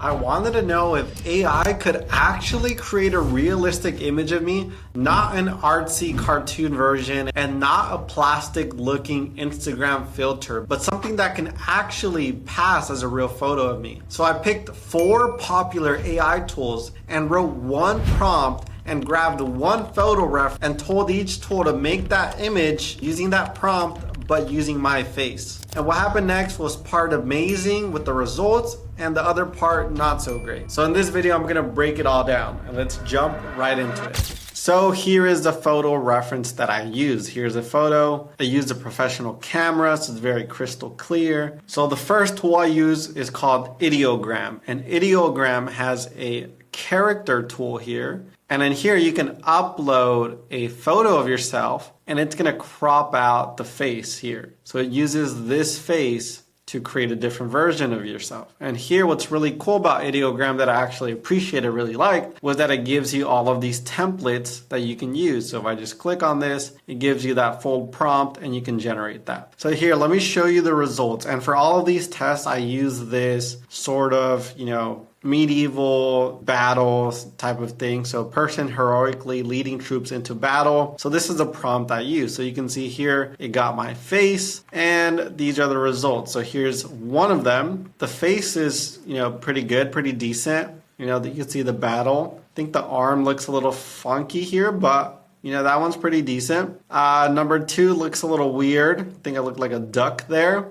I wanted to know if AI could actually create a realistic image of me, not an artsy cartoon version and not a plastic looking Instagram filter, but something that can actually pass as a real photo of me. So I picked 4 popular AI tools and wrote one prompt and grabbed one photo ref and told each tool to make that image using that prompt but using my face. And what happened next was part amazing with the results and the other part not so great. So in this video, I'm gonna break it all down and let's jump right into it. So here is the photo reference that I use. Here's a photo. I used a professional camera, so it's very crystal clear. So the first tool I use is called Ideogram. And Ideogram has a character tool here. And in here you can upload a photo of yourself and it's gonna crop out the face here. So it uses this face to create a different version of yourself. And here what's really cool about Ideogram that I actually appreciated, really liked, was that it gives you all of these templates that you can use. So if I just click on this, it gives you that full prompt and you can generate that. So here, let me show you the results. And for all of these tests, I use this sort of, medieval battles type of thing. So person heroically leading troops into battle. So this is a prompt I use. So you can see here, it got my face and these are the results. So here's one of them. The face is, pretty good, pretty decent. You can see the battle. I think the arm looks a little funky here, but that one's pretty decent. Number 2 looks a little weird. I think I look like a duck there.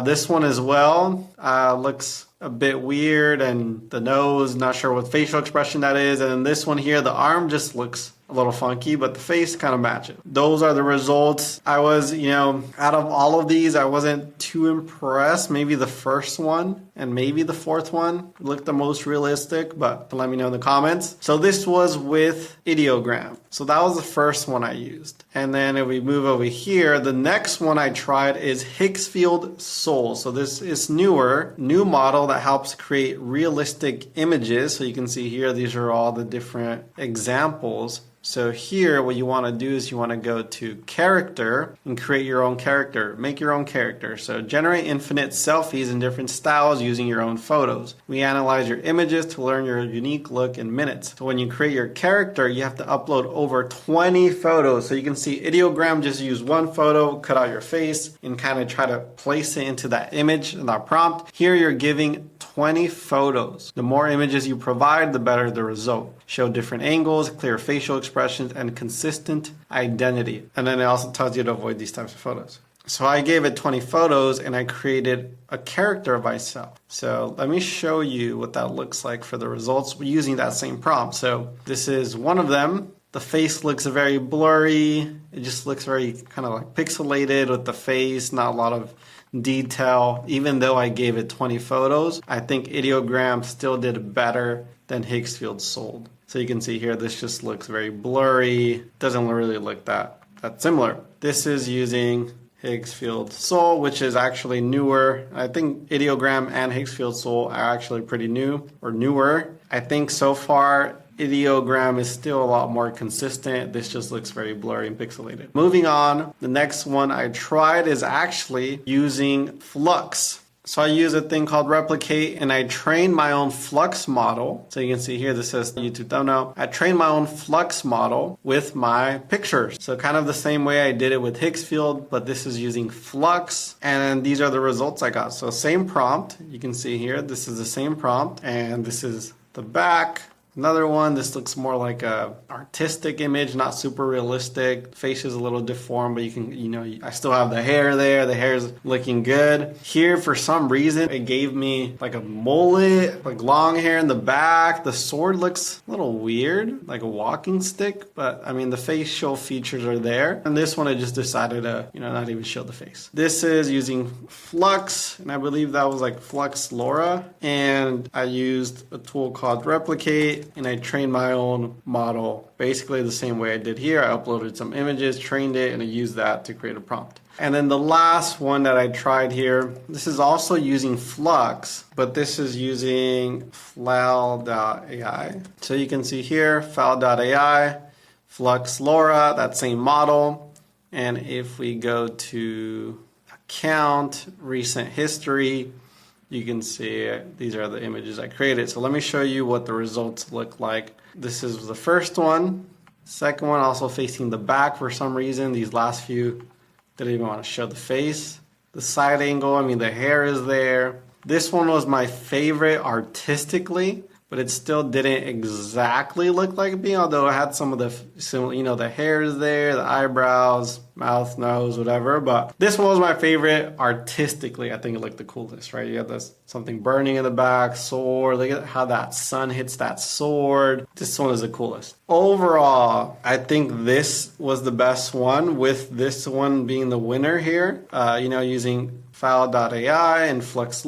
This one as well looks a bit weird, and the nose, not sure what facial expression that is. And then this one here, the arm just looks a little funky, but the face kind of matches. Those are the results. I was, out of all of these, I wasn't too impressed. Maybe the first one and maybe the fourth one looked the most realistic, but let me know in the comments. So this was with Ideogram. So that was the first one I used. And then if we move over here, the next one I tried is Higgsfield Soul. So this is new model that helps create realistic images. So you can see here, these are all the different examples. So here, what you want to do is you want to go to character and create your own character. Make your own character. So generate infinite selfies in different styles using your own photos. We analyze your images to learn your unique look in minutes. So when you create your character, you have to upload over 20 photos. So you can see Ideogram just use one photo, cut out your face, and kind of try to place it into that image in that prompt. Here you're giving 20 photos. The more images you provide, the better the result. Show different angles, clear facial expressions, and consistent identity. And then it also tells you to avoid these types of photos. So I gave it 20 photos and I created a character of myself. So let me show you what that looks like for the results using that same prompt. So this is one of them. The face looks very blurry. It just looks very kind of like pixelated with the face, not a lot of detail. Even though I gave it 20 photos, I think Ideogram still did better than Higgsfield Soul. So you can see here, this just looks very blurry. Doesn't really look that similar. This is using Higgsfield Soul, which is actually newer. I think Ideogram and Higgsfield Soul are actually pretty new or newer. I think so far, Ideogram is still a lot more consistent. This just looks very blurry and pixelated. Moving on, the next one I tried is actually using Flux. So I use a thing called Replicate and I trained my own Flux model. So you can see here, this says YouTube thumbnail. I trained my own Flux model with my pictures. So kind of the same way I did it with Higgsfield, but this is using Flux. And these are the results I got. So same prompt, you can see here, this is the same prompt and this is the back. Another one, this looks more like a artistic image, not super realistic. Face is a little deformed, but you can, I still have the hair there. The hair is looking good. Here, for some reason, it gave me like a mullet, like long hair in the back. The sword looks a little weird, like a walking stick, but I mean, the facial features are there. And this one, I just decided to, not even show the face. This is using Flux, and I believe that was like Flux Laura. And I used a tool called Replicate. And I trained my own model basically the same way I did here. I uploaded some images, trained it, and I used that to create a prompt. And then the last one that I tried here, this is also using Flux, but this is using Flal.ai. So you can see here, Flal.ai, Flux Laura, that same model. And if we go to account, recent history, you can see these are the images I created. So let me show you what the results look like. This is the first one. Second one also facing the back for some reason. These last few didn't even want to show the face. The side angle, I mean, the hair is there. This one was my favorite artistically, but it still didn't exactly look like me, although it had some of the similar, you know, the hair is there, the eyebrows, mouth, nose, whatever. But this one was my favorite artistically. I think it looked the coolest, right? You have this something burning in the back, sword. Look at how that sun hits that sword. This one is the coolest. Overall, I think this was the best one, with this one being the winner here. Using Flal.ai and Flux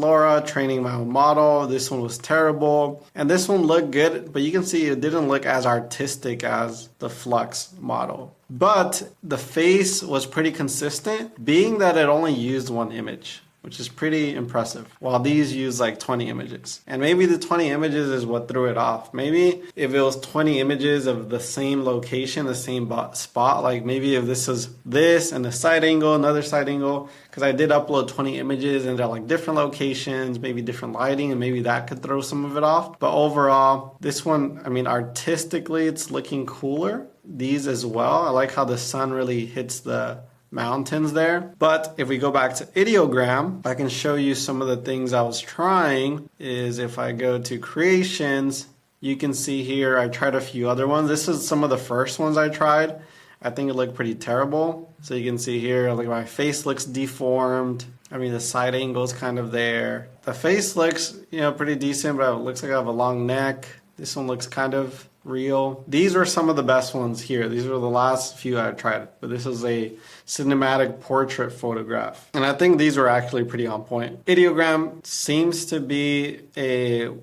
training my own model. This one was terrible. And this one looked good, but you can see it didn't look as artistic as the Flux model. But the face was pretty consistent, being that it only used one image, which is pretty impressive, while these use like 20 images. And maybe the 20 images is what threw it off. Maybe if it was 20 images of the same location, the same spot, like maybe if this is this and the side angle, another side angle, because I did upload 20 images and they're like different locations, maybe different lighting, and maybe that could throw some of it off. But overall, this one, I mean, artistically, it's looking cooler. These as well. I like how the sun really hits the mountains there. But if we go back to Ideogram, I can show you some of the things I was trying. Is if I go to creations, you can see here I tried a few other ones. This is some of the first ones I tried. I think it looked pretty terrible. So you can see here, like my face looks deformed. I mean, the side angle is kind of there. The face looks, pretty decent, but it looks like I have a long neck. This one looks kind of real. These are some of the best ones here. These are the last few I tried, but this is a cinematic portrait photograph. And I think these were actually pretty on point. Ideogram seems to be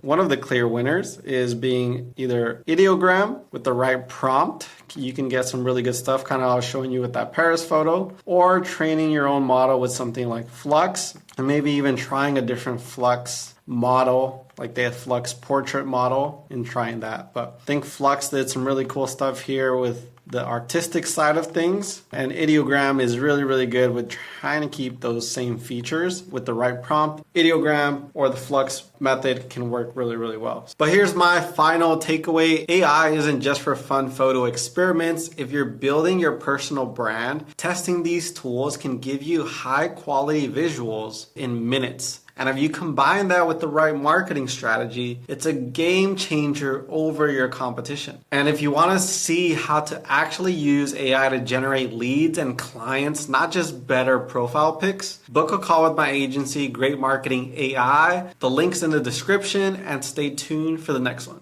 one of the clear winners, is being either Ideogram with the right prompt. You can get some really good stuff, kind of I was showing you with that Paris photo, or training your own model with something like Flux, and maybe even trying a different Flux model, like they had Flux portrait model, and trying that. But I think Flux did some really cool stuff here with the artistic side of things, and Ideogram is really, really good with trying to keep those same features with the right prompt. Ideogram or the Flux method can work really, really well. But here's my final takeaway. AI isn't just for fun photo experiments. If you're building your personal brand, testing these tools can give you high quality visuals in minutes. And if you combine that with the right marketing strategy, it's a game changer over your competition. And if you want to see how to actually use AI to generate leads and clients, not just better profile pics, book a call with my agency, Great Marketing AI. The link's in the description, and stay tuned for the next one.